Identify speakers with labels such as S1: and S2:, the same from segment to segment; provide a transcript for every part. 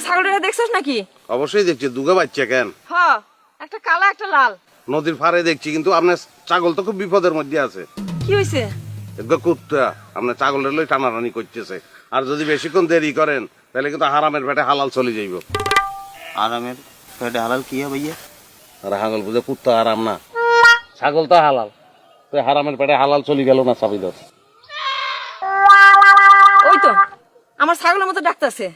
S1: ছাগলটা দেখছস নাকি?
S2: অবশ্যই দেখছি, দুগা বাচ্চা কেন?
S1: হ্যাঁ, একটা কালা একটা লাল।
S2: নদীর পাড়ে দেখছি, কিন্তু আপনার ছাগল তো খুব বিপদের মধ্যে আছে।
S1: কি হইছে?
S2: কুত্তা আপনার ছাগলের লই টানাটানি করতেছে, আর যদি বেশিক্ষণ দেরি করেন তাহলে কিন্তু হারামের পেটে হালাল চলে যাইব।
S3: আরামের পেটে হালাল কি হয় ভাইয়া?
S2: আর হাগল বুঝে কুত্তা হারাম না, ছাগল তো হালাল, তো হারামের পেটে হালাল চলে গেল না সাবিদর।
S1: ওই তো আমার ছাগলের মতো ডাকতেছে,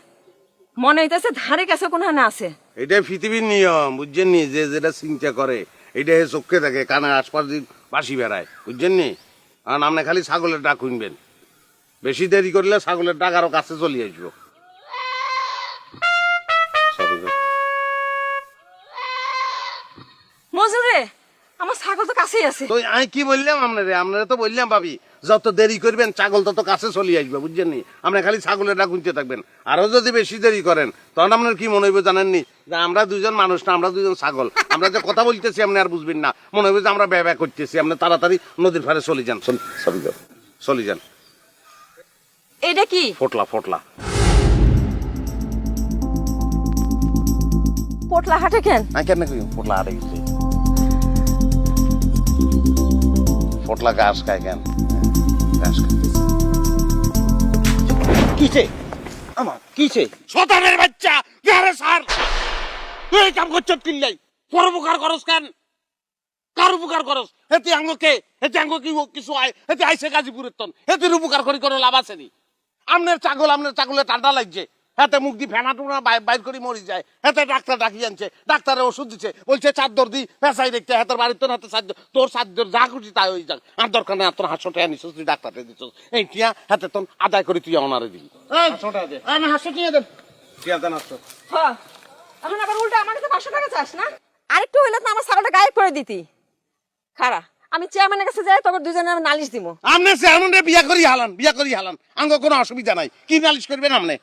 S1: মনে হইতেছে ধারে কাছে কোনখানে আছে।
S2: এটাই পৃথিবীর নিয়ম, বুঝছেন নি? যে যেটা চিন্তা করে এটা চোখে থাকে, কানে আশপাশ দিয়ে বাসি বেড়ায়, বুঝছেন নি? আর আপনি খালি ছাগলের ডাক শুনবেন, বেশি দেরি করলে ছাগলের ডাক আরো কাছে চলে আসবো।
S1: মজুরে, আমার ছাগল তো কাছেই আছে।
S2: তো আমি কি বললাম আপনারা তো বললাম ভাবি, যত দেরি করবেন ছাগল তত কাছে চলে আসবে, বুঝছেন নি? আপনি খালি ছাগলের ডাক শুনতে থাকবেন। আরো যদি বেশি দেরি করেন তখন আপনার কি মনে হইবে জানেননি? যে আমরা দুজন মানুষ না, আমরা দুজন ছাগল, আমরা যে কথা বলতেছি আপনি আর বুঝবেন না, মনে হইবে যে আমরা ব্যয় করতেছি। আপনি তাড়াতাড়ি নদীর ধারে চলে যান, চলে যান।
S1: এইটা কি?
S2: ফোটলা ফোটলা
S1: পোটলা হাটে কেন?
S2: আমি কেন ফোটলা হারে গেছি? ফোটলা ঘাস খায় কেন? ঘাস খাইতেছে।
S3: কিছে আমার কিছে?
S2: শতানের বাচ্চা গারে সার, তুই এই কাম করছত কিল্লাই? পরোপকার করস কেন? কার উপকার করস? হেতে আঙ্গকে কি কিছু আয়? হেতে আইছে গাজীপুরের তন, হেতে উপকার করি কোনো লাভ আছে নি? আপনার ছাগলে ঠান্ডা লাগছে, হাতে মুখ দি ফেনা টুনা বাইর করে মরি যায়, হাতে ডাক্তার ডাকি আনছে, ডাক্তারের ওষুধ দিচ্ছে, বলছে চাদর দি পেঁচাই দেখতে, হাতের বাড়িতে হাতে তোর চাদর যা খুশি তাই হয়ে যাক, আর দরকার নেই তোর 500 টাকা নিছিস, তুই ডাক্তারে দিচ্ছিস, এই টিয়া হাতে তোর আদায় করে তুই ওনারে দিবি। 500 টাকা দে, 500 টাকা দেন, টিয়া দেন 800।
S1: হ্যাঁ, এখন আবার উল্টা আমার কাছে 500 টাকা চাস না? আরেকটু হইলে তো আমার ছাগলটা গায়েব করে দিতি। খারা, আমি চেয়ারম্যানের কাছে যাই, তখন দুজনে আমি নালিশ দিব।
S2: আপনি চেয়ারম্যানরে বিয়া করি হালান, আঙ্গ কোনো অসুবিধা নাই, কি নালিশ করবেন আপনি?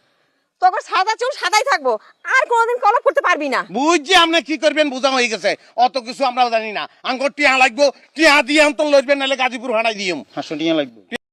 S1: তখন সাদা চুল সাদাই থাকবো, আর কোনোদিন কলপ করতে পারবি না।
S2: বুঝছি আপনি কি করবেন, বোঝা হয়ে গেছে, অত কিছু আমরা জানি না। আঙ্গ টিয়া লাগবো, টিয়া দিয়ে অন্তর লইবেন, নাহলে গাজীপুর হানাই দিম।
S3: 500 টাকা লাগবে।